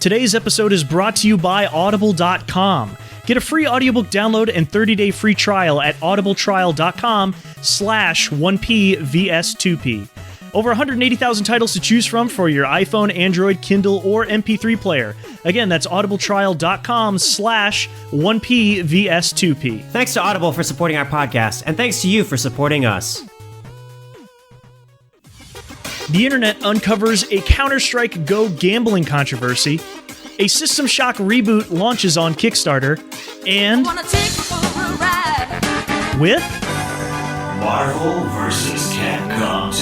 Today's episode is brought to you by Audible.com. Get a free audiobook download and 30-day free trial at audibletrial.com/1pvs2p. Over 180,000 titles to choose from for your iPhone, Android, Kindle, or MP3 player. Again, that's audibletrial.com/1pvs2p. Thanks to Audible for supporting our podcast, and thanks to you for supporting us. The internet uncovers a Counter-Strike Go gambling controversy, a System Shock reboot launches on Kickstarter, and with Marvel vs. Capcom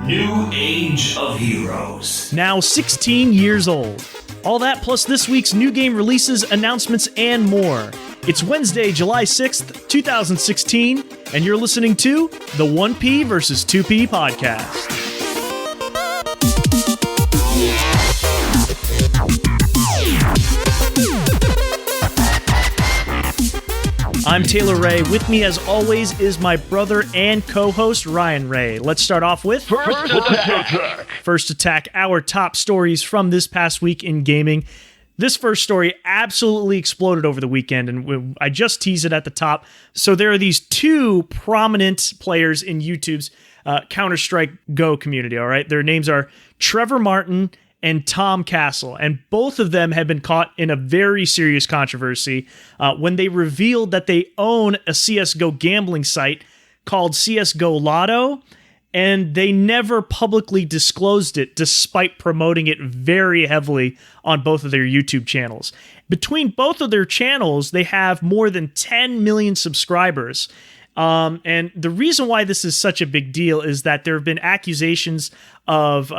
2. New Age of Heroes. Now 16 years old. All that plus this week's new game releases, announcements, and more. It's Wednesday, July 6th, 2016, and you're listening to the 1P vs. 2P podcast. I'm Taylor Ray. With me, as always, is my brother and co-host, Ryan Ray. Let's start off with First Attack, our top stories from this past week in gaming. This first story absolutely exploded over the weekend, and I just teased it at the top. So there are these two prominent players in YouTube's Counter-Strike Go community, all right? Their names are Trevor Martin and Tom Castle, and both of them have been caught in a very serious controversy when they revealed that they own a CSGO gambling site called CSGO Lotto, and they never publicly disclosed it despite promoting it very heavily on both of their YouTube channels. Between both of their channels, they have more than 10 million subscribers. And the reason why this is such a big deal is that there have been accusations of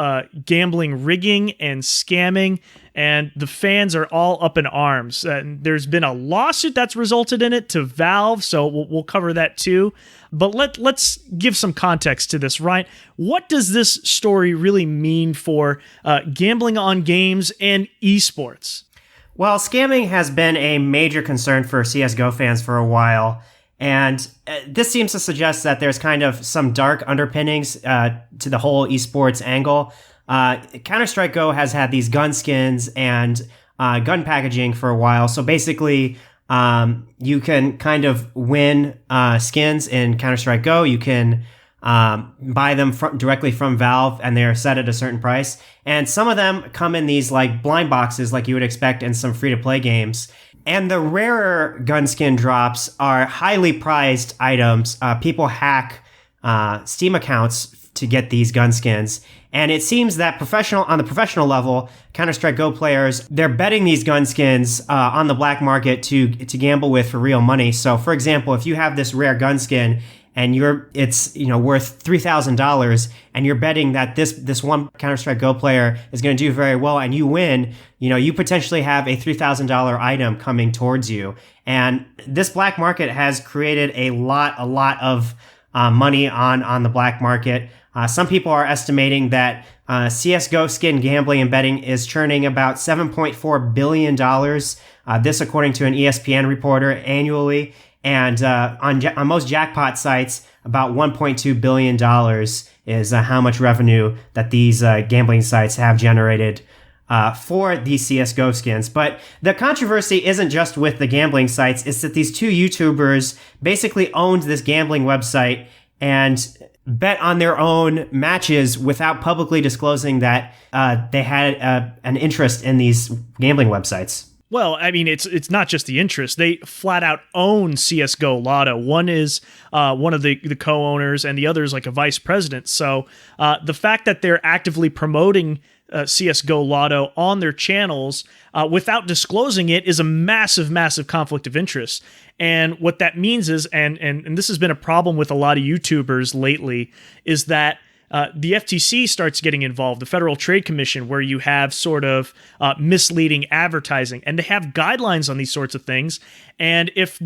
gambling rigging and scamming, and the fans are all up in arms. There's been a lawsuit that's resulted in it to Valve, so we'll cover that too. But let's give some context to this, Ryan. What does this story really mean for gambling on games and esports? Well, scamming has been a major concern for CSGO fans for a while. And this seems to suggest that there's kind of some dark underpinnings to the whole esports angle. Counter-Strike Go has had these gun skins and gun packaging for a while. So basically, you can kind of win skins in Counter-Strike Go. You can buy them directly from Valve, and they're set at a certain price. And some of them come in these like blind boxes like you would expect in some free-to-play games. And the rarer gun skin drops are highly prized items. People hack Steam accounts to get these gun skins. And it seems that on the professional level, Counter-Strike Go players, they're betting these gun skins on the black market to gamble with for real money. So, for example, if you have this rare gun skin and it's worth $3,000, and you're betting that this one Counter-Strike Go player is going to do very well, and you win, you potentially have a $3,000 item coming towards you. And this black market has created a lot of money on the black market. Some people are estimating that CSGO skin gambling and betting is churning about $7.4 billion. This according to an ESPN reporter annually. And on most jackpot sites, about $1.2 billion is how much revenue that these gambling sites have generated for these CSGO skins. But the controversy isn't just with the gambling sites. It's that these two YouTubers basically owned this gambling website and bet on their own matches without publicly disclosing that they had an interest in these gambling websites. Well, I mean, it's not just the interest. They flat out own CSGO Lotto. One is one of the co-owners, and the other is like a vice president. So the fact that they're actively promoting CSGO Lotto on their channels without disclosing it is a massive, massive conflict of interest. And what that means is, and this has been a problem with a lot of YouTubers lately, is that the FTC starts getting involved, the Federal Trade Commission, where you have sort of misleading advertising, and they have guidelines on these sorts of things. And if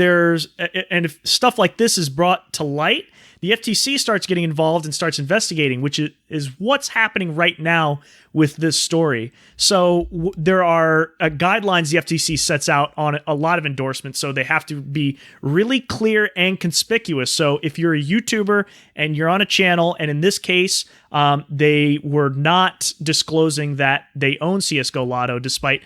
stuff like this is brought to light, the FTC starts getting involved and starts investigating, which is what's happening right now with this story. So there are guidelines the FTC sets out on a lot of endorsements, so they have to be really clear and conspicuous. So if you're a YouTuber and you're on a channel, and in this case, they were not disclosing that they own CSGO Lotto, despite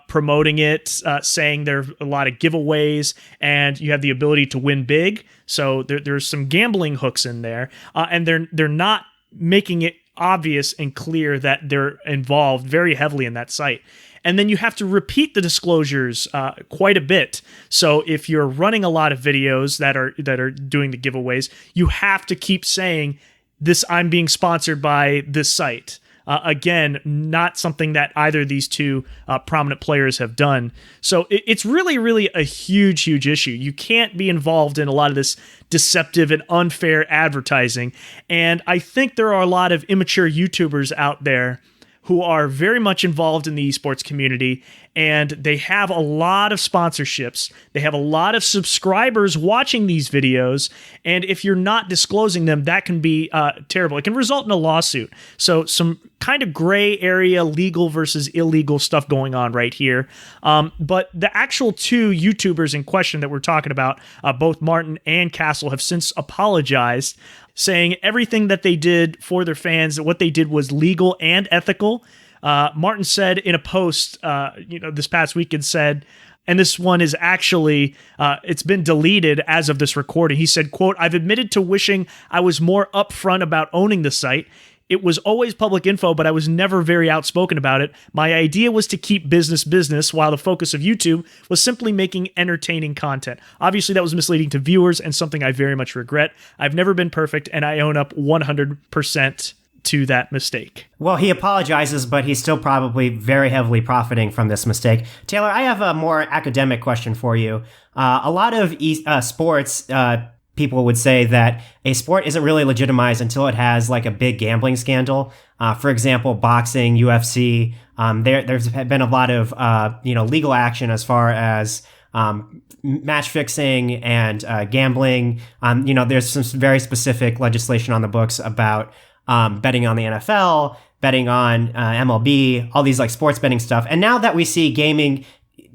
promoting it, saying there are a lot of giveaways, and you have the ability to win big. So there's some gambling hooks in there, and they're not making it obvious and clear that they're involved very heavily in that site. And then you have to repeat the disclosures quite a bit. So if you're running a lot of videos that are doing the giveaways, you have to keep saying this, I'm being sponsored by this site. Again, not something that either of these two prominent players have done. So it's really, really a huge, huge issue. You can't be involved in a lot of this deceptive and unfair advertising. And I think there are a lot of immature YouTubers out there who are very much involved in the esports community, and they have a lot of sponsorships. They have a lot of subscribers watching these videos, and if you're not disclosing them, that can be terrible. It can result in a lawsuit. So some kind of gray area legal versus illegal stuff going on right here. But the actual two YouTubers in question that we're talking about, both Martin and Castle, have since apologized, saying everything that they did for their fans, that what they did was legal and ethical. Martin said in a post, this past weekend, said, and this one is actually, it's been deleted as of this recording. He said, quote, "I've admitted to wishing I was more upfront about owning the site. It was always public info, but I was never very outspoken about it. My idea was to keep business, while the focus of YouTube was simply making entertaining content. Obviously, that was misleading to viewers and something I very much regret. I've never been perfect, and I own up 100% to that mistake." Well, he apologizes, but he's still probably very heavily profiting from this mistake. Taylor, I have a more academic question for you. A lot of sports people would say that a sport isn't really legitimized until it has like a big gambling scandal. For example, boxing, UFC. There's been a lot of legal action as far as match fixing and gambling. There's some very specific legislation on the books about betting on the NFL, betting on MLB, all these like sports betting stuff. And now that we see gaming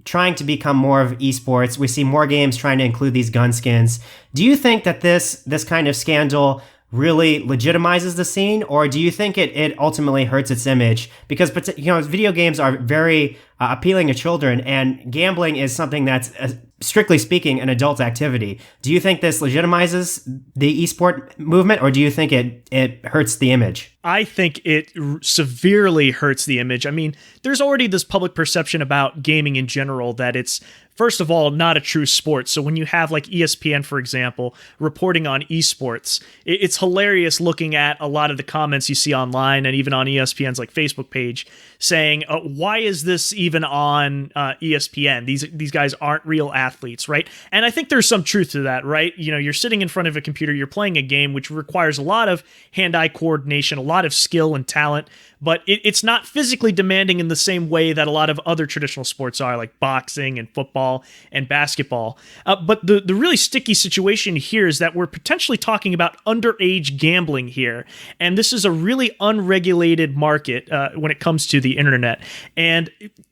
trying to become more of esports, we see more games trying to include these gun skins. Do you think that this kind of scandal really legitimizes the scene, or do you think it ultimately hurts its image? Because video games are very appealing to children, and gambling is something that's strictly speaking an adult activity. Do you think this legitimizes the esport movement, or do you think it hurts the image? I think it severely hurts the image. I mean, there's already this public perception about gaming in general that it's, first of all, not a true sport. So when you have like ESPN, for example, reporting on esports, it's hilarious looking at a lot of the comments you see online and even on ESPN's like Facebook page saying, why is this even on ESPN? These guys aren't real athletes, right? And I think there's some truth to that, right? You're sitting in front of a computer, you're playing a game which requires a lot of hand-eye coordination, a lot of skill and talent, but it's not physically demanding in the same way that a lot of other traditional sports are, like boxing and football and basketball. But the really sticky situation here is that we're potentially talking about underage gambling here. And this is a really unregulated market when it comes to the internet. And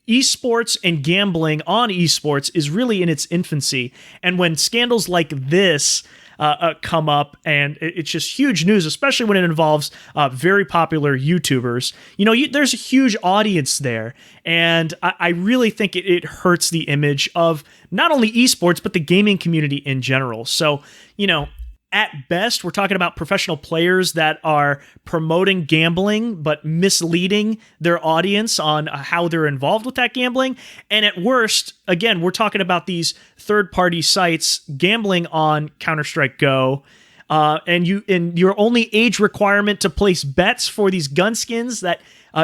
esports and gambling on esports is really in its infancy. And when scandals like this come up, and it's just huge news, especially when it involves very popular YouTubers. There's a huge audience there, and I really think it hurts the image of not only esports, but the gaming community in general. So, at best, we're talking about professional players that are promoting gambling, but misleading their audience on how they're involved with that gambling. And at worst, again, we're talking about these third-party sites gambling on Counter-Strike Go, and your only age requirement to place bets for these gun skins that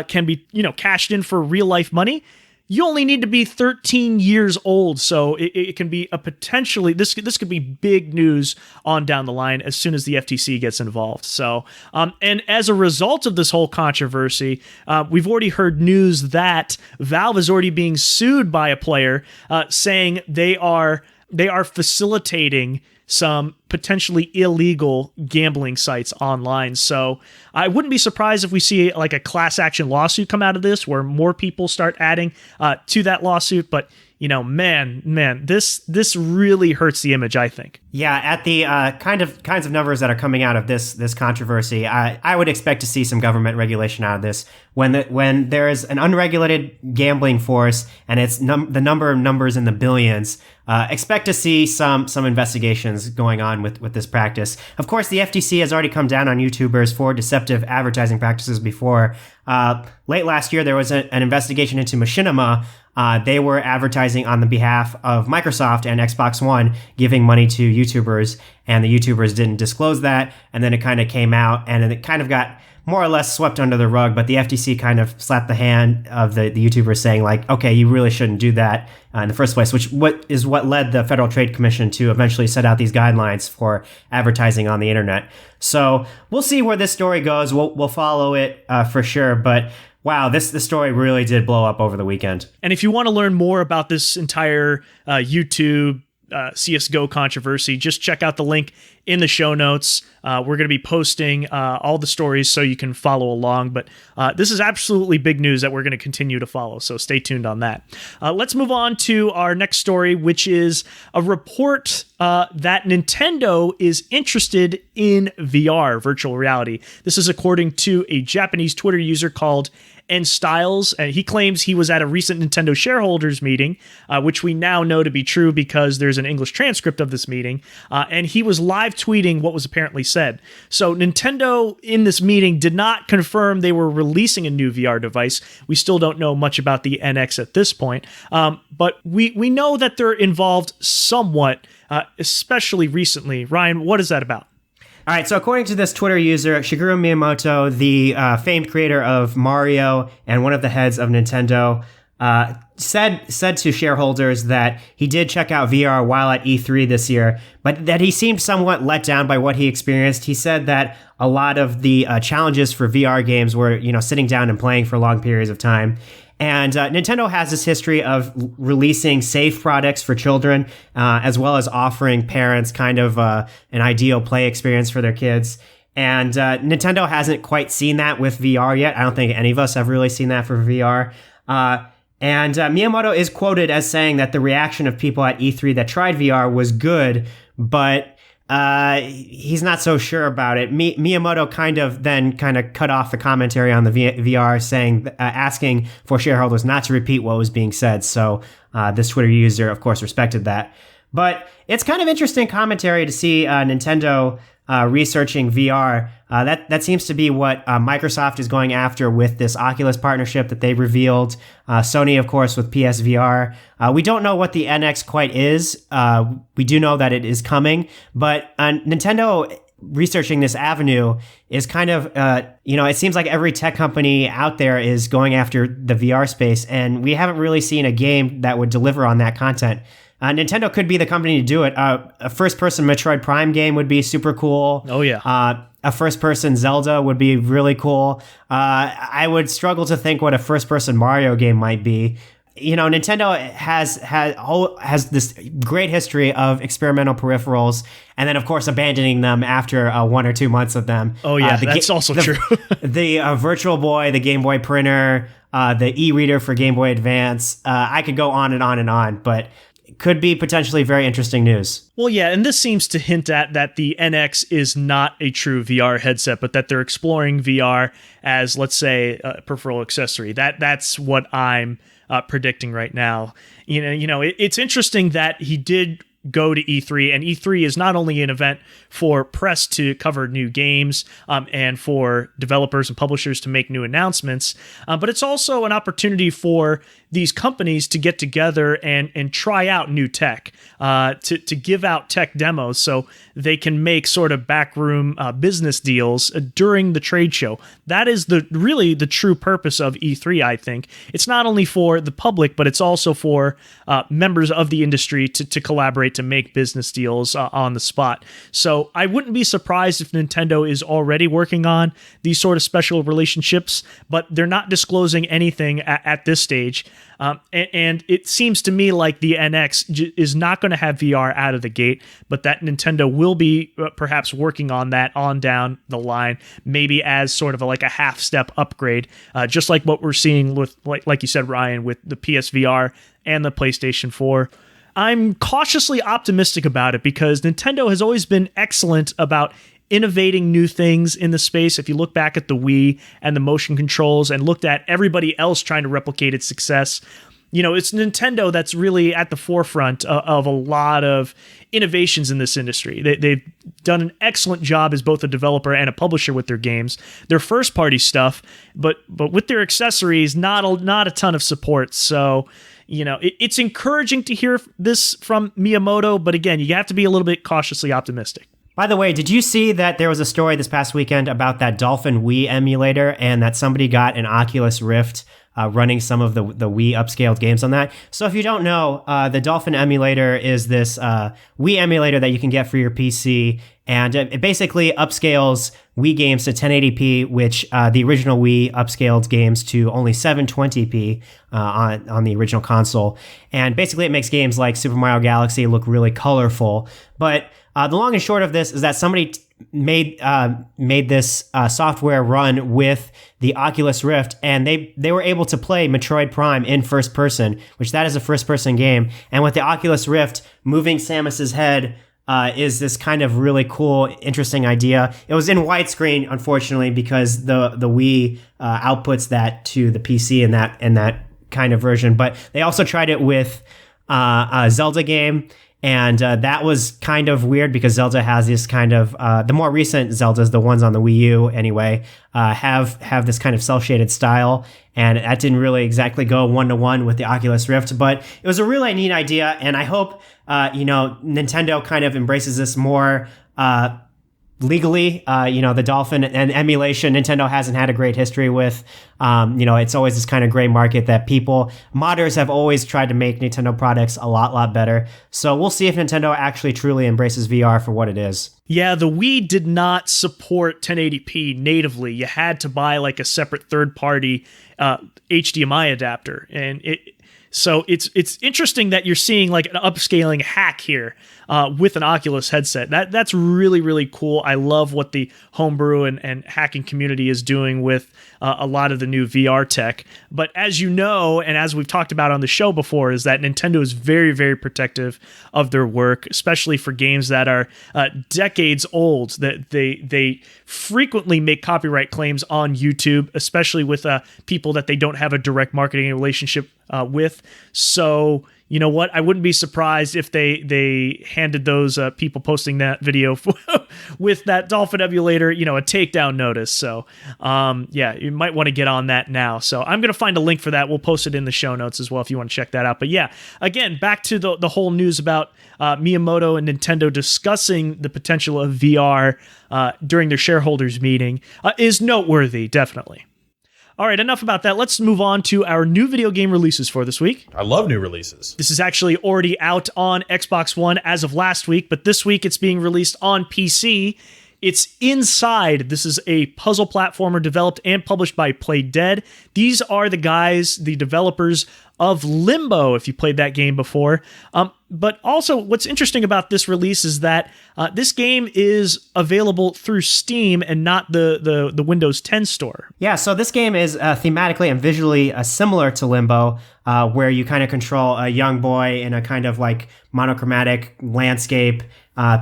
can be, cashed in for real-life money. You only need to be 13 years old, so it can be a potentially, this could be big news on down the line as soon as the FTC gets involved. So, and as a result of this whole controversy, we've already heard news that Valve is already being sued by a player saying they are facilitating some potentially illegal gambling sites online. So I wouldn't be surprised if we see like a class action lawsuit come out of this, where more people start adding to that lawsuit. But man, this really hurts the image, I think. Yeah, at the kinds of numbers that are coming out of this controversy, I would expect to see some government regulation out of this. When there is an unregulated gambling force and it's the number of numbers in the billions, expect to see some investigations going on with this practice. Of course, the FTC has already come down on YouTubers for deceptive advertising practices before. Late last year, there was an investigation into Machinima. They were advertising on the behalf of Microsoft and Xbox One, giving money to YouTubers, and the YouTubers didn't disclose that. And then it kind of came out, and it kind of got more or less swept under the rug. But the FTC kind of slapped the hand of the YouTubers, saying like, okay, you really shouldn't do that in the first place, which what led the Federal Trade Commission to eventually set out these guidelines for advertising on the internet. So we'll see where this story goes. We'll follow it for sure. But wow, this story really did blow up over the weekend. And if you want to learn more about this entire YouTube CSGO controversy, just check out the link in the show notes. We're going to be posting all the stories so you can follow along. But this is absolutely big news that we're going to continue to follow, so stay tuned on that. Let's move on to our next story, which is a report that Nintendo is interested in VR, virtual reality. This is according to a Japanese Twitter user called N Styles, and he claims he was at a recent Nintendo shareholders meeting, which we now know to be true because there's an English transcript of this meeting, and he was live tweeting what was apparently said. So Nintendo in this meeting did not confirm they were releasing a new VR device. We still don't know much about the NX at this point, but we know that they're involved somewhat, especially recently. Ryan, what is that about? All right, so according to this Twitter user, Shigeru Miyamoto, the famed creator of Mario and one of the heads of Nintendo, said to shareholders that he did check out VR while at E3 this year, but that he seemed somewhat let down by what he experienced. He said that a lot of the challenges for VR games were, sitting down and playing for long periods of time. And Nintendo has this history of releasing safe products for children, as well as offering parents kind of an ideal play experience for their kids. And Nintendo hasn't quite seen that with VR yet. I don't think any of us have really seen that for VR. And Miyamoto is quoted as saying that the reaction of people at E3 that tried VR was good, but he's not so sure about it. Miyamoto kind of cut off the commentary on the VR, saying, asking for shareholders not to repeat what was being said. So this Twitter user, of course, respected that. But it's kind of interesting commentary to see Nintendo researching VR. That seems to be what Microsoft is going after with this Oculus partnership that they revealed. Sony, of course, with PSVR. We don't know what the NX quite is. We do know that it is coming, but Nintendo researching this avenue is kind of, it seems like every tech company out there is going after the VR space, and we haven't really seen a game that would deliver on that content. Nintendo could be the company to do it. A first-person Metroid Prime game would be super cool. Oh, yeah. A first-person Zelda would be really cool. I would struggle to think what a first-person Mario game might be. Nintendo has this great history of experimental peripherals, and then, of course, abandoning them after 1 or 2 months of them. Oh, yeah, that's also true. The Virtual Boy, the Game Boy printer, the e-reader for Game Boy Advance. I could go on and on and on, but could be potentially very interesting news. Well, yeah, and this seems to hint at that the NX is not a true VR headset, but that they're exploring VR as, let's say, a peripheral accessory. That's what I'm predicting right now. It's interesting that he did go to E3, and E3 is not only an event for press to cover new games and for developers and publishers to make new announcements, but it's also an opportunity for these companies to get together and try out new tech, to give out tech demos so they can make sort of backroom business deals during the trade show. That is really the true purpose of E3, I think. It's not only for the public, but it's also for members of the industry to collaborate to make business deals on the spot. So I wouldn't be surprised if Nintendo is already working on these sort of special relationships, but they're not disclosing anything at this stage. And it seems to me like the NX is not going to have VR out of the gate, but that Nintendo will be perhaps working on that on down the line, maybe as sort of like a half step upgrade, just like what we're seeing with, like you said, Ryan, with the PSVR and the PlayStation 4. I'm cautiously optimistic about it because Nintendo has always been excellent about innovating new things in the space. If you look back at the Wii and the motion controls and looked at everybody else trying to replicate its success, it's Nintendo that's really at the forefront of a lot of innovations in this industry. They've done an excellent job as both a developer and a publisher with their games. Their first-party stuff, but with their accessories, not a ton of support. So, it's encouraging to hear this from Miyamoto, but again, you have to be a little bit cautiously optimistic. By the way, did you see that there was a story this past weekend about that Dolphin Wii emulator and that somebody got an Oculus Rift running some of the Wii upscaled games on that? So if you don't know, the Dolphin emulator is this Wii emulator that you can get for your PC, and it basically upscales Wii games to 1080p, which the original Wii upscaled games to only 720p on the original console. And basically it makes games like Super Mario Galaxy look really colorful. But the long and short of this is that somebody made this software run with the Oculus Rift, and they were able to play Metroid Prime in first person, which that is a first person game. And with the Oculus Rift, moving Samus's head is this kind of really cool, interesting idea. It was in widescreen, unfortunately, because the Wii outputs that to the PC in that kind of version. But they also tried it with a Zelda game. And that was kind of weird because Zelda has this kind of the more recent Zeldas, the ones on the Wii U anyway, have this kind of cel-shaded style, and that didn't really exactly go one-to-one with the Oculus Rift. But it was a really neat idea, and I hope Nintendo kind of embraces this more legally. The Dolphin and emulation, Nintendo hasn't had a great history with. It's always this kind of gray market that modders have always tried to make Nintendo products a lot better. So we'll see if Nintendo actually truly embraces VR for what it is. Yeah, the Wii did not support 1080p natively. You had to buy like a separate third-party HDMI adapter, and so it's interesting that you're seeing like an upscaling hack here with an Oculus headset. That's really, really cool. I love what the homebrew and hacking community is doing with a lot of the new VR tech. But as you know, and as we've talked about on the show before, is that Nintendo is very, very protective of their work, especially for games that are decades old. That they frequently make copyright claims on YouTube, especially with people that they don't have a direct marketing relationship with. So, you know what? I wouldn't be surprised if they handed those people posting that video with that Dolphin emulator, a takedown notice. So, you might want to get on that now. So I'm going to find a link for that. We'll post it in the show notes as well if you want to check that out. But yeah, again, back to the whole news about Miyamoto and Nintendo discussing the potential of VR during their shareholders meeting is noteworthy, definitely. All right, enough about that. Let's move on to our new video game releases for this week. I love new releases. This is actually already out on Xbox One as of last week, but this week it's being released on PC. It's Inside. This is a puzzle platformer developed and published by Play Dead. These are the developers of Limbo, if you played that game before. But also, what's interesting about this release is that this game is available through Steam and not the Windows 10 store. Yeah, so this game is thematically and visually similar to Limbo, where you kind of control a young boy in a kind of like monochromatic landscape,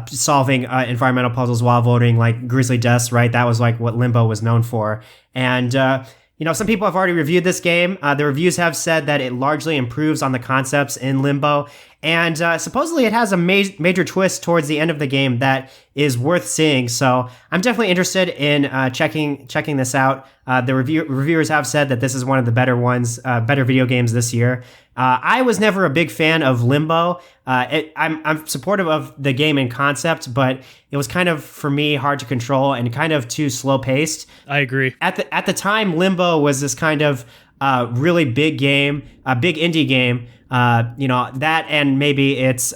solving environmental puzzles while avoiding like grisly deaths, right? That was like what Limbo was known for. And some people have already reviewed this game. The reviews have said that it largely improves on the concepts in Limbo. And supposedly it has a major twist towards the end of the game that is worth seeing. So I'm definitely interested in checking this out. The reviewers have said that this is one of the better video games this year. I was never a big fan of Limbo. I'm supportive of the game in concept, but it was kind of, for me, hard to control and kind of too slow-paced. I agree. At the time, Limbo was this kind of really big game, a big indie game. That and maybe its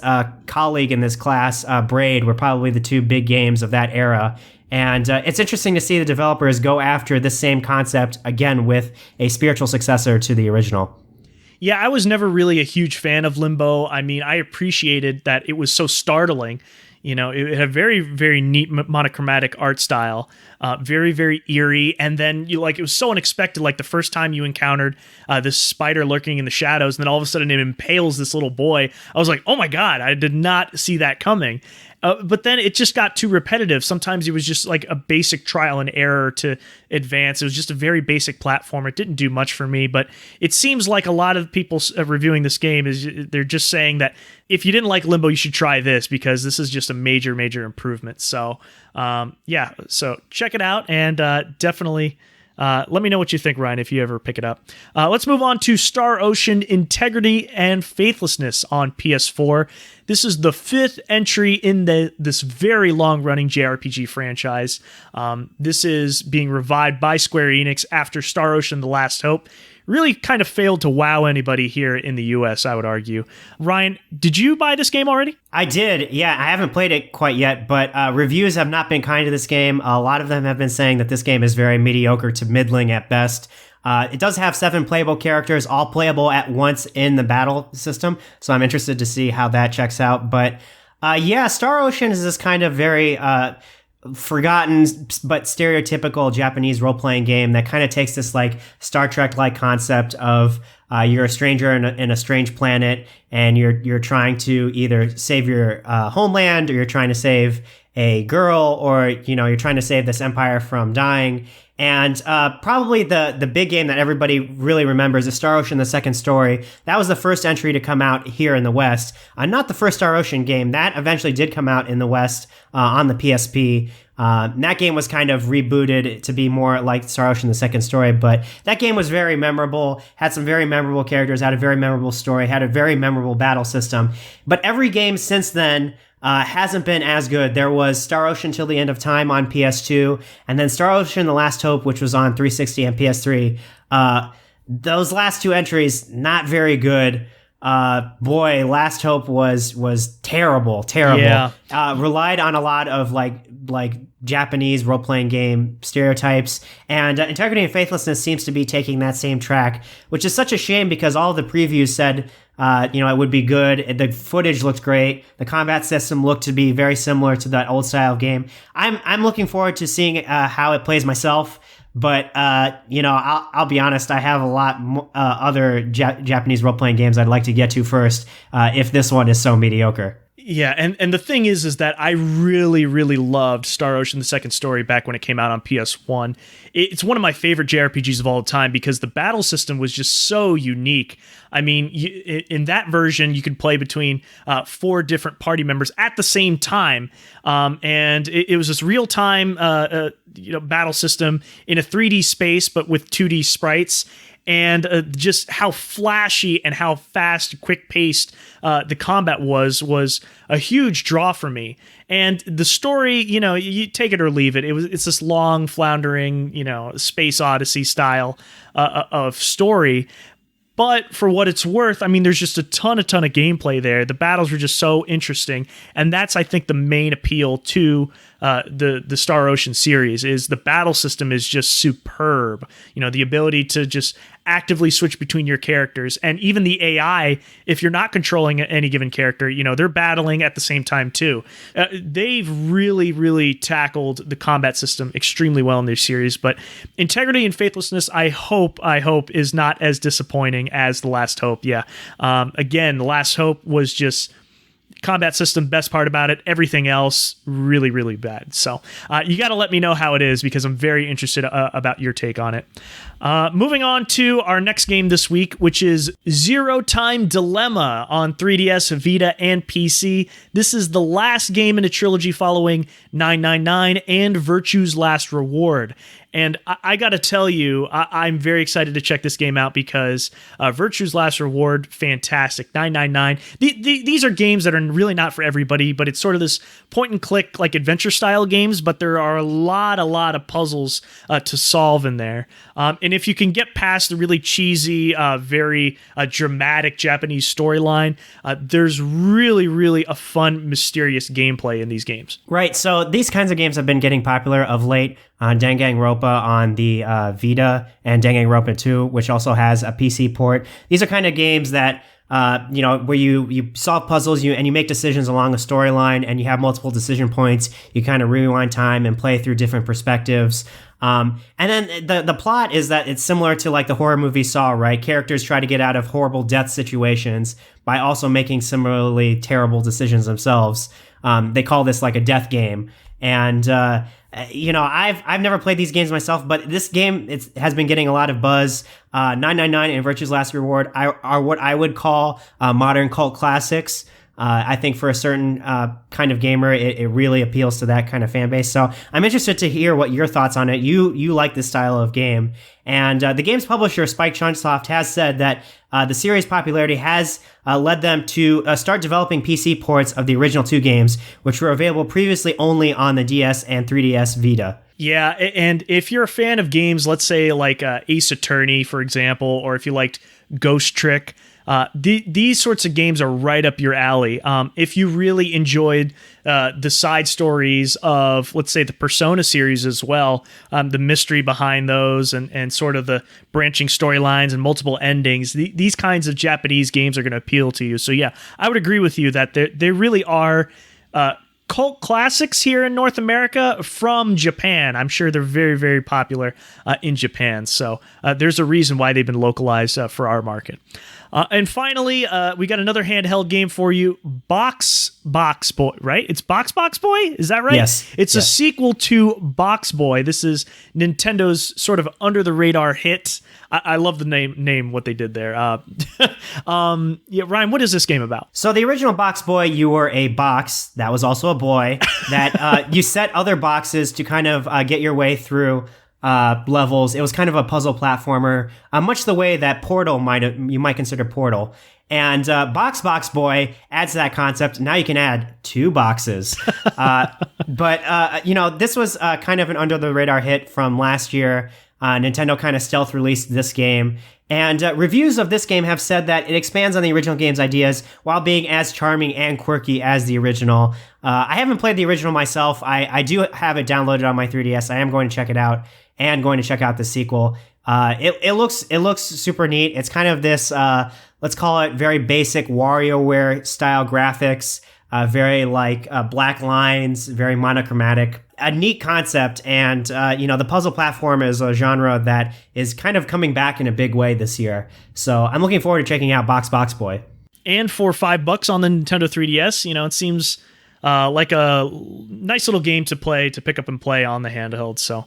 colleague in this class, Braid, were probably the two big games of that era. And it's interesting to see the developers go after the same concept again with a spiritual successor to the original. Yeah, I was never really a huge fan of Limbo. I mean, I appreciated that it was so startling. You know, it had a very, very neat monochromatic art style, very, very eerie. And then it was so unexpected. Like the first time you encountered this spider lurking in the shadows, and then all of a sudden it impales this little boy. I was like, oh my God, I did not see that coming. But then it just got too repetitive. Sometimes it was just like a basic trial and error to advance. It was just a very basic platform. It didn't do much for me, but it seems like a lot of people reviewing this game they're just saying that if you didn't like Limbo, you should try this because this is just a major, major improvement. So, so check it out and definitely let me know what you think, Ryan, if you ever pick it up. Let's move on to Star Ocean Integrity and Faithlessness on PS4. This is the 5th entry in this very long-running JRPG franchise. This is being revived by Square Enix after Star Ocean: The Last Hope really kind of failed to wow anybody here in the US, I would argue. Ryan, did you buy this game already? I did. Yeah, I haven't played it quite yet, but reviews have not been kind to this game. A lot of them have been saying that this game is very mediocre to middling at best. It does have 7 playable characters, all playable at once in the battle system, so I'm interested to see how that checks out. But Star Ocean is this kind of very forgotten but stereotypical Japanese role-playing game that kind of takes this like Star Trek-like concept of you're a stranger in a strange planet, and you're trying to either save your homeland, or you're trying to save a girl, or you're trying to save this empire from dying. And probably the big game that everybody really remembers is Star Ocean: The Second Story. That was the first entry to come out here in the West. Not the first Star Ocean game. That eventually did come out in the West on the PSP. That game was kind of rebooted to be more like Star Ocean: The Second Story, but that game was very memorable, had some very memorable characters, had a very memorable story, had a very memorable battle system. But every game since then hasn't been as good. There was Star Ocean Till the End of Time on PS2, and then Star Ocean: The Last Hope, which was on 360 and PS3. Those last 2 entries, not very good. Boy, Last Hope was terrible. Yeah. Relied on a lot of like Japanese role-playing game stereotypes, and Integrity and Faithlessness seems to be taking that same track, which is such a shame because all the previews said it would be good. The footage looked great. The combat system looked to be very similar to that old style game. I'm looking forward to seeing how it plays myself. But I'll be honest. I have a lot other Japanese role playing games I'd like to get to first. If this one is so mediocre. Yeah, and the thing is that I really, really loved Star Ocean: The Second Story back when it came out on PS1. It's one of my favorite JRPGs of all time because the battle system was just so unique. I mean, in that version, you could play between 4 different party members at the same time, and it was this real-time battle system in a 3D space, but with 2D sprites. And just how flashy and how fast, quick-paced the combat was a huge draw for me. And the story, you take it or leave it. It's this long, floundering, space odyssey style of story. But for what it's worth, I mean, there's just a ton of gameplay there. The battles were just so interesting, and that's, I think, the main appeal to the Star Ocean series is the battle system is just superb. The ability to just actively switch between your characters, and even the AI, if you're not controlling any given character, they're battling at the same time too. They've really, really tackled the combat system extremely well in their series, but Integrity and Faithlessness, I hope is not as disappointing as The Last Hope. Yeah. Again, The Last Hope was just combat system, best part about it. Everything else, really, really bad. So you got to let me know how it is because I'm very interested about your take on it. Moving on to our next game this week, which is Zero Time Dilemma on 3DS, Vita, and PC. This is the last game in a trilogy following 999 and Virtue's Last Reward. And I got to tell you, I'm very excited to check this game out because Virtue's Last Reward, fantastic. 999. These are games that are really not for everybody, but it's sort of this point and click like adventure style games, but there are a lot of puzzles to solve in there. And if you can get past the really cheesy, very dramatic Japanese storyline, there's really a fun, mysterious gameplay in these games. Right. So these kinds of games have been getting popular of late. Danganronpa on the Vita and Danganronpa 2, which also has a PC port. These are kind of games that where you solve puzzles and you make decisions along a storyline, and you have multiple decision points. You kind of rewind time and play through different perspectives. And then the plot is that it's similar to like the horror movie Saw, right? Characters try to get out of horrible death situations by also making similarly terrible decisions themselves. They call this like a death game. And I've never played these games myself, but this game has been getting a lot of buzz. 999 and Virtue's Last Reward are what I would call modern cult classics. I think for a certain kind of gamer, it really appeals to that kind of fan base. So I'm interested to hear what your thoughts on it. You like this style of game. And the game's publisher, Spike Chunsoft, has said that the series' popularity has led them to start developing PC ports of the original 2 games, which were available previously only on the DS and 3DS Vita. Yeah, and if you're a fan of games, let's say like Ace Attorney, for example, or if you liked Ghost Trick, these sorts of games are right up your alley. If you really enjoyed the side stories of, let's say, the Persona series as well, the mystery behind those and sort of the branching storylines and multiple endings, these kinds of Japanese games are going to appeal to you. So yeah, I would agree with you that they really are cult classics here in North America from Japan. I'm sure they're very popular in Japan. So there's a reason why they've been localized for our market. And finally, we got another handheld game for you, Box Boy, right? It's Box Boy? Is that right? Yes. It's a sequel to Box Boy. This is Nintendo's sort of under-the-radar hit. I love the name, what they did there. Ryan, what is this game about? So the original Box Boy, you were a box that was also a boy that you set other boxes to kind of get your way through levels. It was kind of a puzzle platformer, much the way that Portal you might consider Portal. And Box Boy adds to that concept. Now you can add 2 boxes. This was kind of an under the radar hit from last year. Nintendo kind of stealth released this game. And reviews of this game have said that it expands on the original game's ideas while being as charming and quirky as the original. I haven't played the original myself. I do have it downloaded on my 3DS. I am going to check it out and going to check out the sequel. It looks super neat. It's kind of this, let's call it very basic WarioWare style graphics, very like black lines, very monochromatic. A neat concept, and the puzzle platform is a genre that is kind of coming back in a big way this year. So I'm looking forward to checking out Box Boy. And for $5 on the Nintendo 3DS, it seems like a nice little game to pick up and play on the handheld. So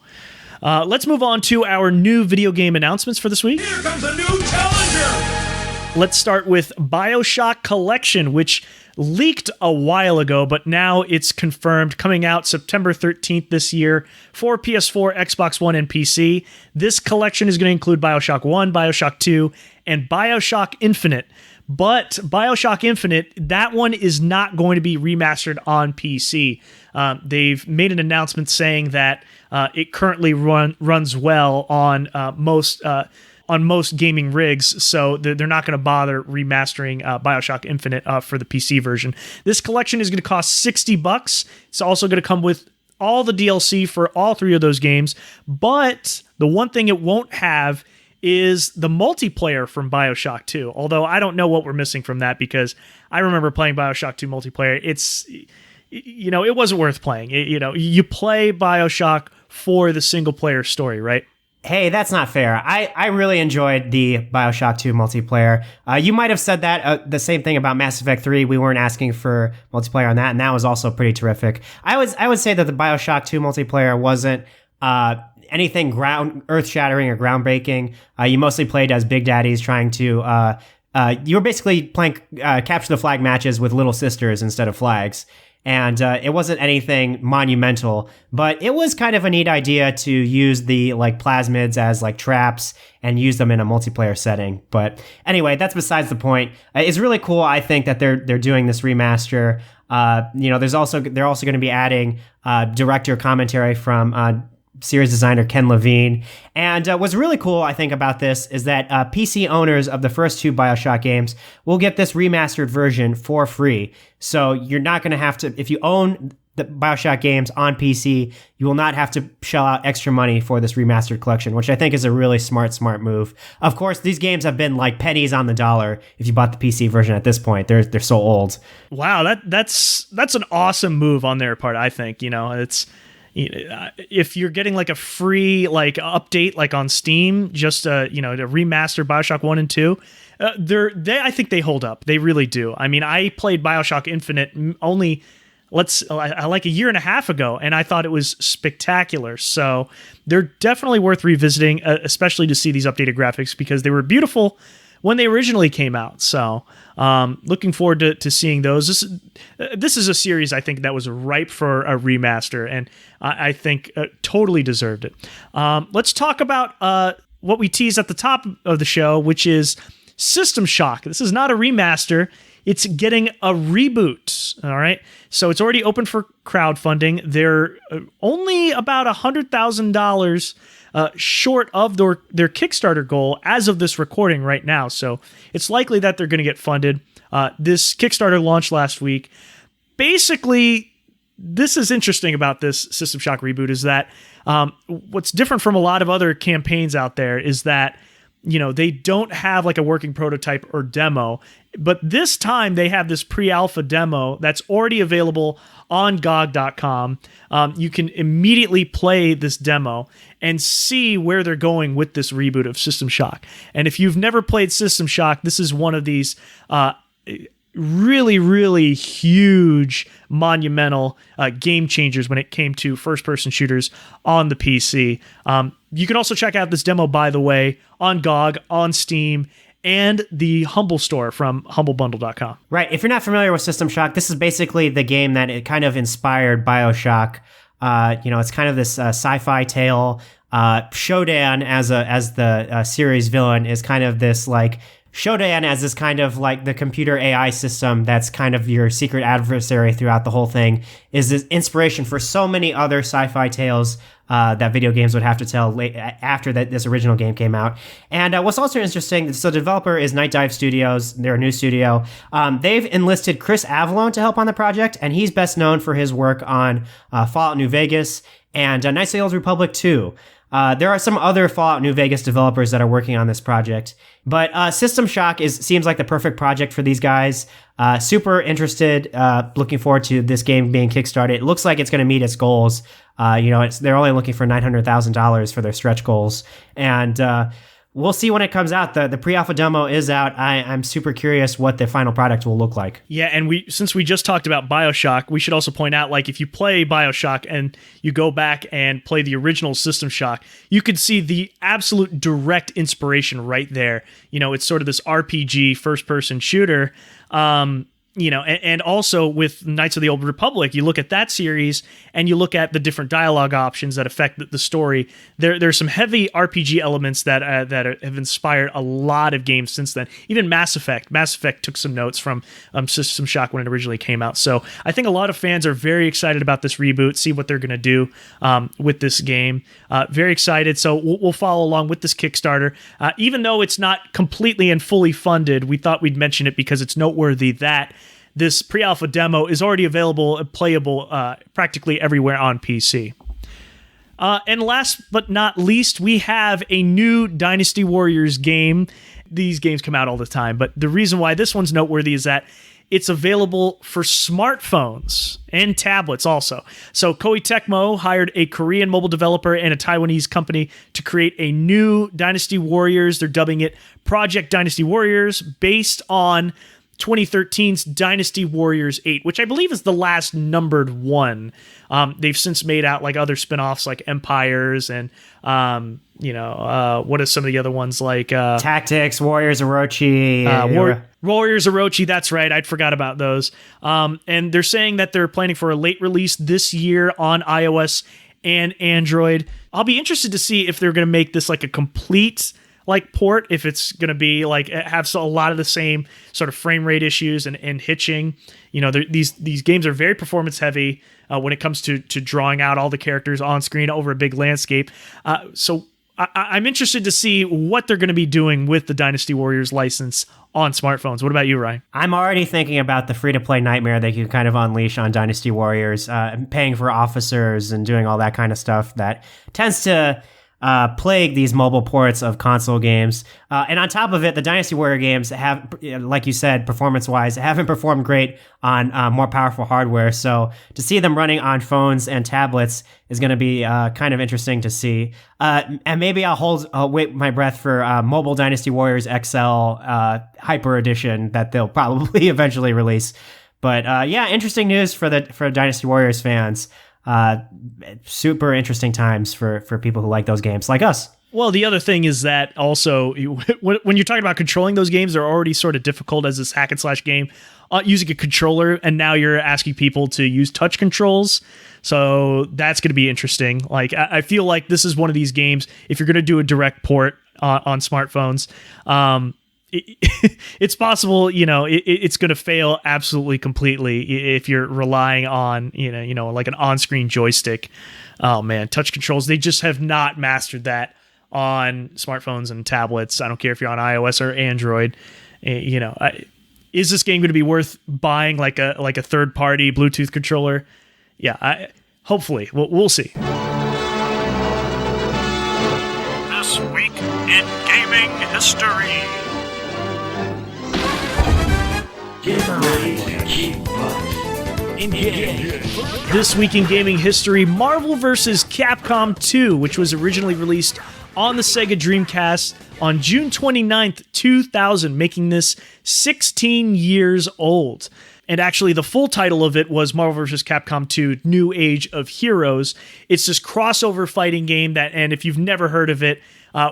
let's move on to our new video game announcements for this week. Here comes a new challenger! Let's start with BioShock Collection, which leaked a while ago, but now it's confirmed, coming out September 13th this year for PS4, Xbox One, and PC. This collection is going to include BioShock 1, BioShock 2, and BioShock Infinite. But BioShock Infinite, that one is not going to be remastered on PC. They've made an announcement saying that it currently runs well on most gaming rigs, so they're not going to bother remastering BioShock Infinite for the PC version. This collection is going to cost $60. It's also going to come with all the DLC for all 3 of those games, but the one thing it won't have is the multiplayer from BioShock 2, although I don't know what we're missing from that, because I remember playing BioShock 2 multiplayer. It wasn't worth playing. You play BioShock for the single-player story, right? Hey, that's not fair. I really enjoyed the BioShock 2 multiplayer. You might have said that the same thing about Mass Effect 3. We weren't asking for multiplayer on that, and that was also pretty terrific. I would say that the BioShock 2 multiplayer wasn't anything earth-shattering or groundbreaking. You mostly played as Big Daddies trying to... you were basically playing capture the flag matches with little sisters instead of flags. And it wasn't anything monumental, but it was kind of a neat idea to use the like plasmids as like traps and use them in a multiplayer setting. But anyway, that's besides the point. It's really cool, I think, that they're doing this remaster. They're also going to be adding director commentary from series designer Ken Levine. And what's really cool, I think, about this is that PC owners of the first 2 BioShock games will get this remastered version for free. So you're not going to have to, if you own the BioShock games on PC, you will not have to shell out extra money for this remastered collection, which I think is a really smart move. Of course, these games have been like pennies on the dollar if you bought the PC version at this point. They're so old. Wow, that's an awesome move on their part, I think. It's if you're getting like a free like update like on Steam, just to remaster BioShock 1 and 2, I think they hold up. They really do. I mean, I played BioShock Infinite only like a year and a half ago, and I thought it was spectacular. So they're definitely worth revisiting, especially to see these updated graphics, because they were beautiful when they originally came out. So looking forward to seeing those. This is a series I think that was ripe for a remaster, and I think totally deserved it. Let's talk about what we teased at the top of the show, which is System Shock. This is not a remaster. It's getting a reboot, all right? So it's already open for crowdfunding. They're only about $100,000 short of their Kickstarter goal as of this recording right now. So it's likely that they're going to get funded. This Kickstarter launched last week. Basically, this is interesting about this System Shock reboot is that what's different from a lot of other campaigns out there is that they don't have like a working prototype or demo, but this time they have this pre-alpha demo that's already available on GOG.com. You can immediately play this demo and see where they're going with this reboot of System Shock. And if you've never played System Shock, this is one of these really, really huge, monumental game changers when it came to first-person shooters on the PC. You can also check out this demo, by the way, on GOG, on Steam, and the Humble store from humblebundle.com. Right. If you're not familiar with System Shock, this is basically the game that it kind of inspired BioShock. It's kind of this sci-fi tale. Shodan as the series villain is kind of this like Shodan as this kind of like the computer AI system that's kind of your secret adversary throughout the whole thing, is this inspiration for so many other sci-fi tales that video games would have to tell after this original game came out. And what's also interesting, so the developer is Night Dive Studios. They're a new studio. They've enlisted Chris Avallone to help on the project, and he's best known for his work on Fallout New Vegas and Knights of the Old Republic 2. There are some other Fallout New Vegas developers that are working on this project, but System Shock seems like the perfect project for these guys. Super interested, looking forward to this game being kickstarted. It looks like it's going to meet its goals. They're only looking for $900,000 for their stretch goals, and we'll see when it comes out. The pre-alpha demo is out. I'm super curious what the final product will look like. Yeah, and since we just talked about BioShock, we should also point out, like, if you play BioShock and you go back and play the original System Shock, you could see the absolute direct inspiration right there. It's sort of this RPG first-person shooter. And also with Knights of the Old Republic, you look at that series and you look at the different dialogue options that affect the story. There's some heavy RPG elements that have inspired a lot of games since then. Even Mass Effect. Mass Effect took some notes from System Shock when it originally came out. So I think a lot of fans are very excited about this reboot, see what they're going to do with this game. Very excited. So we'll follow along with this Kickstarter. Even though it's not completely and fully funded, we thought we'd mention it because it's noteworthy that this pre-alpha demo is already available and playable practically everywhere on PC. And last but not least, we have a new Dynasty Warriors game. These games come out all the time, but the reason why this one's noteworthy is that it's available for smartphones and tablets also. So Koei Tecmo hired a Korean mobile developer and a Taiwanese company to create a new Dynasty Warriors. They're dubbing it Project Dynasty Warriors, based on 2013's Dynasty Warriors 8, which I believe is the last numbered one. They've since made out like other spin-offs like Empires and, what are some of the other ones like... Tactics, Warriors Orochi. Warriors Orochi, that's right. I'd forgot about those. And they're saying that they're planning for a late release this year on iOS and Android. I'll be interested to see if they're going to make this like a complete like port if it's going to be like have a lot of the same sort of frame rate issues and hitching. These games are very performance heavy when it comes to drawing out all the characters on screen over a big landscape. So I'm interested to see what they're going to be doing with the Dynasty Warriors license on smartphones. What about you, Ryan? I'm already thinking about the free-to-play nightmare they could kind of unleash on Dynasty Warriors, paying for officers and doing all that kind of stuff that tends to plague these mobile ports of console games. And on top of it, the Dynasty Warrior games have, like you said, performance-wise, haven't performed great on more powerful hardware. So to see them running on phones and tablets is going to be kind of interesting to see. And maybe I'll wait my breath for Mobile Dynasty Warriors XL Hyper Edition that they'll probably eventually release. But yeah, interesting news for Dynasty Warriors fans. Super interesting times for people who like those games like us. Well, the other thing is that also when you're talking about controlling those games, they're already sort of difficult as this hack and slash game using a controller, and now you're asking people to use touch controls. So that's going to be interesting. Like I feel like this is one of these games, if you're going to do a direct port on smartphones, it's possible, it's going to fail absolutely completely if you're relying on, like an on-screen joystick. Oh man, touch controls, they just have not mastered that on smartphones and tablets. I don't care if you're on iOS or Android. Is this game going to be worth buying like a third-party Bluetooth controller? Yeah, hopefully. We'll see. This week in gaming history. This week in gaming history, Marvel vs. Capcom 2, which was originally released on the Sega Dreamcast on June 29th, 2000, making this 16 years old. And actually, the full title of it was Marvel vs. Capcom 2 New Age of Heroes. It's this crossover fighting game and if you've never heard of it,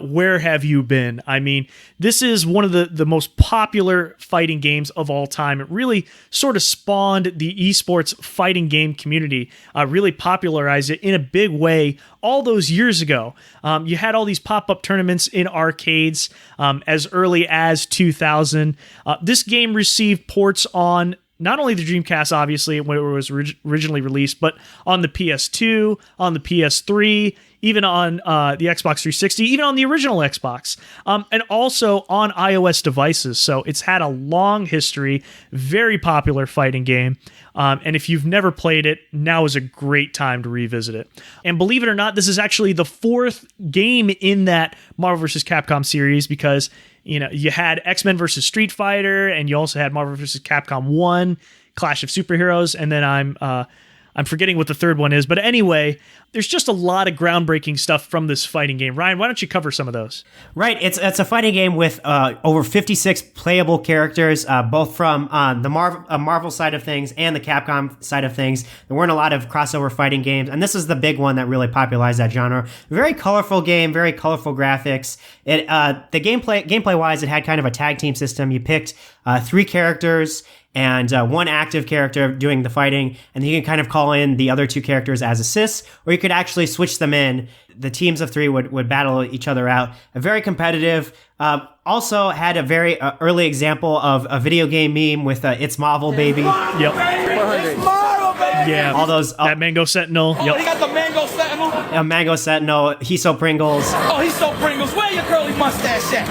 where have you been? I mean, this is one of the most popular fighting games of all time. It really sort of spawned the esports fighting game community, really popularized it in a big way all those years ago. You had all these pop-up tournaments in arcades as early as 2000. This game received ports on not only the Dreamcast, obviously, when it was originally released, but on the PS2, on the PS3, even on the Xbox 360, even on the original Xbox, and also on iOS devices. So it's had a long history, very popular fighting game. And if you've never played it, now is a great time to revisit it. And believe it or not, this is actually the fourth game in that Marvel vs. Capcom series because you had X-Men vs. Street Fighter, and you also had Marvel vs. Capcom 1, Clash of Superheroes, and then I'm forgetting what the third one is. But anyway, there's just a lot of groundbreaking stuff from this fighting game. Ryan, why don't you cover some of those? Right. It's a fighting game with over 56 playable characters, both from the Marvel side of things and the Capcom side of things. There weren't a lot of crossover fighting games, and this is the big one that really popularized that genre. Very colorful game, very colorful graphics. The gameplay-wise, it had kind of a tag team system. You picked 3 characters and one active character doing the fighting, and then you can kind of call in the other 2 characters as assists, or you could actually switch them in. The teams of 3 would battle each other out. A very competitive. Also had a very early example of a video game meme with It's Marvel, baby. Yep. It's Marvel, baby. Yeah. All those. That Mango Sentinel. Oh, he got the Mango Sentinel. Mango Sentinel, Hiso Pringles. Oh, he's so Pringles. Where your curly mustache at?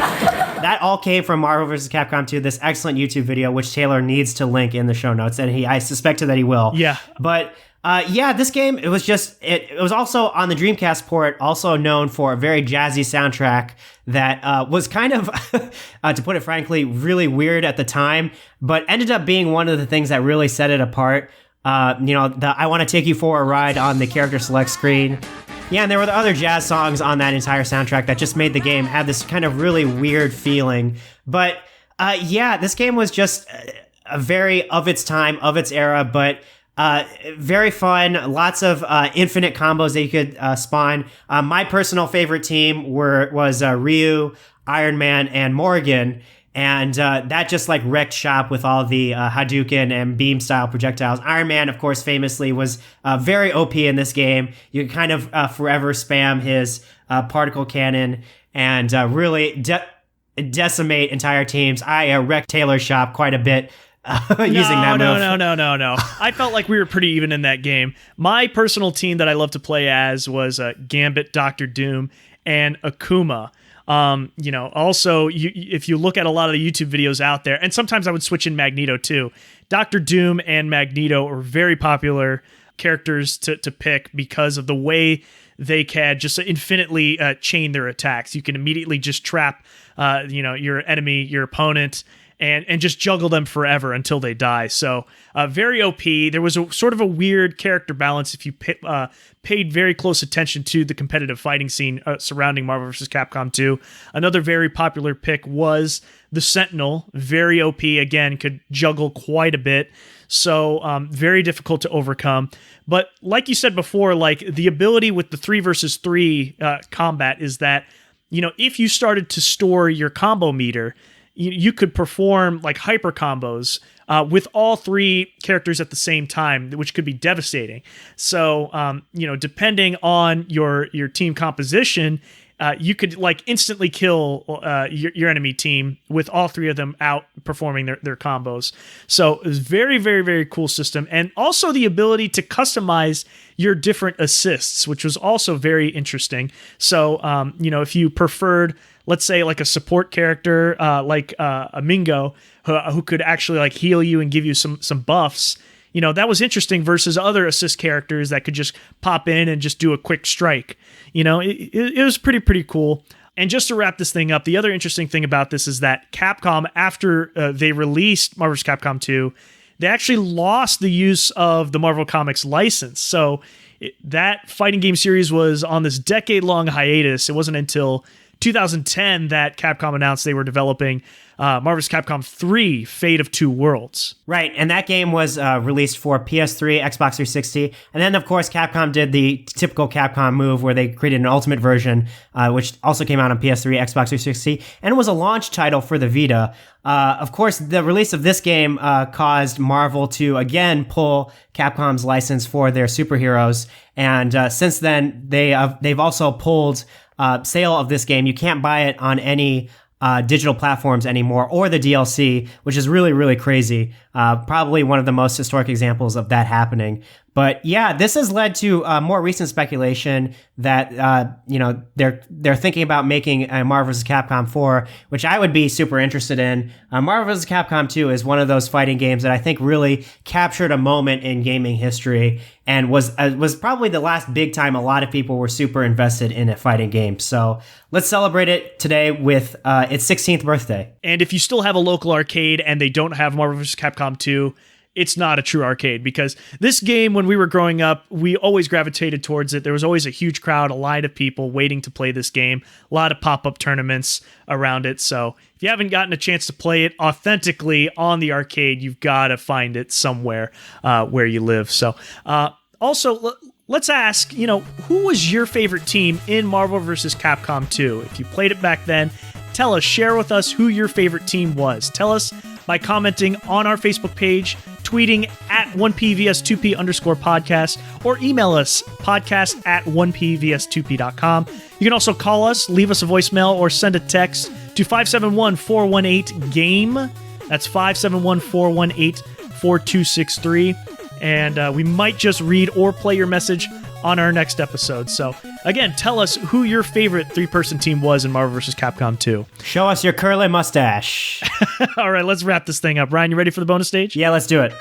That all came from Marvel vs. Capcom 2, this excellent YouTube video, which Taylor needs to link in the show notes, and I suspected that he will. Yeah. But this game, it was also on the Dreamcast port, also known for a very jazzy soundtrack that was kind of, to put it frankly, really weird at the time, but ended up being one of the things that really set it apart. I Want to Take You for a Ride on the character select screen. Yeah, and there were the other jazz songs on that entire soundtrack that just made the game have this kind of really weird feeling. But this game was just a very of its time, of its era, but very fun. Lots of infinite combos that you could spawn. My personal favorite team was Ryu, Iron Man, and Morgan. And that just like wrecked shop with all the Hadouken and beam style projectiles. Iron Man, of course, famously was very OP in this game. You can kind of forever spam his particle cannon. and really decimate entire teams. I wrecked Taylor's shop quite a bit using that move. No. I felt like we were pretty even in that game. My personal team that I love to play as was Gambit, Dr. Doom, and Akuma. Also, if you look at a lot of the YouTube videos out there, and sometimes I would switch in Magneto too. Dr. Doom and Magneto are very popular characters to pick because of the way they can just infinitely chain their attacks. You can immediately just trap, your enemy, your opponent, and just juggle them forever until they die. So very OP. There was a sort of a weird character balance if you paid very close attention to the competitive fighting scene surrounding Marvel vs. Capcom 2. Another very popular pick was the Sentinel. Very OP, again, could juggle quite a bit. So very difficult to overcome. But like you said before, like the ability with the 3 versus 3 combat is that, if you started to store your combo meter, you could perform like hyper combos with all 3 characters at the same time, which could be devastating. So, depending on your team composition, you could like instantly kill your enemy team with all 3 of them out performing their combos. So it was very, very, very cool system. And also the ability to customize your different assists, which was also very interesting. So, if you preferred, let's say like a support character like a Mingo who could actually like heal you and give you some buffs, that was interesting versus other assist characters that could just pop in and just do a quick strike. It was pretty cool. And just to wrap this thing up, the other interesting thing about this is that Capcom, after they released Marvel vs. Capcom 2, they actually lost the use of the Marvel Comics license. So that fighting game series was on this decade-long hiatus. It wasn't until 2010 that Capcom announced they were developing Marvel vs. Capcom 3, Fate of Two Worlds. Right, and that game was released for PS3, Xbox 360, and then, of course, Capcom did the typical Capcom move where they created an Ultimate version, which also came out on PS3, Xbox 360, and was a launch title for the Vita. Of course, the release of this game caused Marvel to, again, pull Capcom's license for their superheroes, and since then, they've also pulled sale of this game. You can't buy it on any digital platforms anymore, or the DLC, which is really, really crazy. Probably one of the most historic examples of that happening. But yeah, this has led to more recent speculation that they're thinking about making a Marvel vs. Capcom 4, which I would be super interested in. Marvel vs. Capcom 2 is one of those fighting games that I think really captured a moment in gaming history and was probably the last big time a lot of people were super invested in a fighting game. So let's celebrate it today with its 16th birthday. And if you still have a local arcade and they don't have Marvel vs. Capcom 2, it's not a true arcade, because this game, when we were growing up, we always gravitated towards it. There was always a huge crowd, a line of people waiting to play this game, a lot of pop-up tournaments around it. So if you haven't gotten a chance to play it authentically on the arcade, you've got to find it somewhere where you live. So also, let's ask, who was your favorite team in Marvel vs. Capcom 2? If you played it back then, tell us, share with us who your favorite team was. Tell us by commenting on our Facebook page, tweeting at 1pvs2p_podcast, or email us podcast@1pvs2p.com. You can also call us, leave us a voicemail, or send a text to 571-418-GAME. That's 571-418-4263. And we might just read or play your message on our next episode. So again, tell us who your favorite 3-person team was in Marvel vs. Capcom 2. Show us your curly mustache. All right, let's wrap this thing up. Ryan, you ready for the bonus stage? Yeah, let's do it.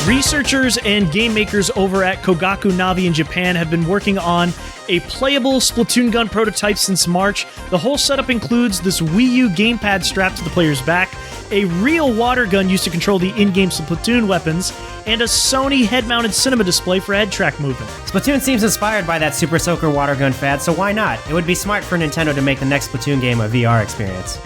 Researchers and game makers over at Kogaku Navi in Japan have been working on a playable Splatoon gun prototype since March. The whole setup includes this Wii U gamepad strapped to the player's back, a real water gun used to control the in-game Splatoon weapons, and a Sony head-mounted cinema display for head track movement. Splatoon seems inspired by that Super Soaker water gun fad, so why not? It would be smart for Nintendo to make the next Splatoon game a VR experience.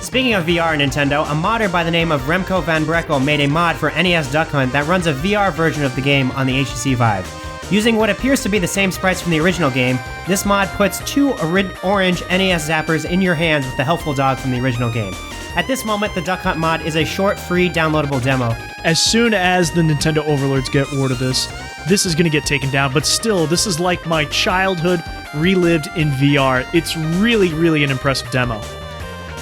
Speaking of VR and Nintendo, a modder by the name of Remco van Brekkel made a mod for NES Duck Hunt that runs a VR version of the game on the HTC Vive. Using what appears to be the same sprites from the original game, this mod puts 2 orange NES zappers in your hands with the helpful dog from the original game. At this moment, the Duck Hunt mod is a short, free, downloadable demo. As soon as the Nintendo overlords get word of this is going to get taken down, but still, this is like my childhood relived in VR. It's really, really an impressive demo.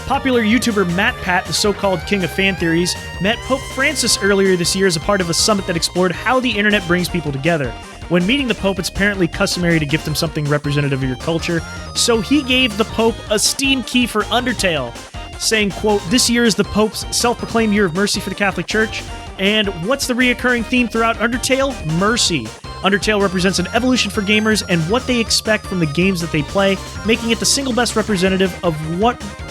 Popular YouTuber Matt Pat, the so-called king of fan theories, met Pope Francis earlier this year as a part of a summit that explored how the internet brings people together. When meeting the Pope, it's apparently customary to gift him something representative of your culture, so he gave the Pope a Steam key for Undertale, saying, quote, "This year is the Pope's self-proclaimed year of mercy for the Catholic Church, and what's the reoccurring theme throughout Undertale? Mercy. Undertale represents an evolution for gamers and what they expect from the games that they play, making it the single best representative of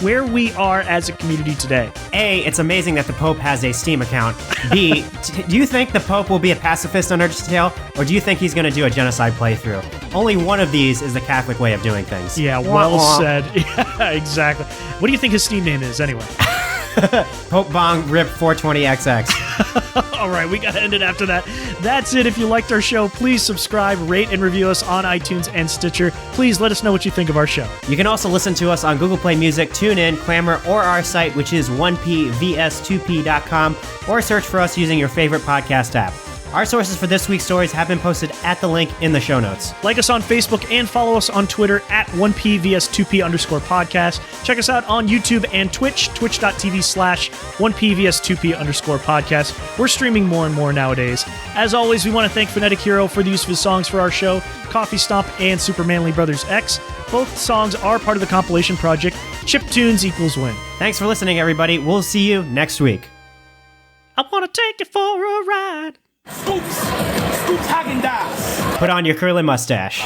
where we are as a community today." A, it's amazing that the Pope has a Steam account. B, do you think the Pope will be a pacifist on Undertale, or do you think he's going to do a genocide playthrough? Only one of these is the Catholic way of doing things. Yeah, well said. Yeah, exactly. What do you think his Steam name is, anyway? Pope Bong Rip 420XX. All right, we gotta end it after that. That's it. If you liked our show, please subscribe, rate, and review us on iTunes and Stitcher. Please let us know what you think of our show. You can also listen to us on Google Play Music, TuneIn, Clamor, or our site, which is 1pvs2p.com, or search for us using your favorite podcast app. Our sources for this week's stories have been posted at the link in the show notes. Like us on Facebook and follow us on Twitter at 1pvs2p_podcast. Check us out on YouTube and Twitch, twitch.tv/1pvs2p_podcast. We're streaming more and more nowadays. As always, we want to thank Phonetic Hero for the use of his songs for our show, Coffee Stomp and Super Manly Brothers X. Both songs are part of the compilation project Chiptunes = Win. Thanks for listening, everybody. We'll see you next week. I want to take you for a ride. Scoops Haagen-Dazs. Put on your curly mustache.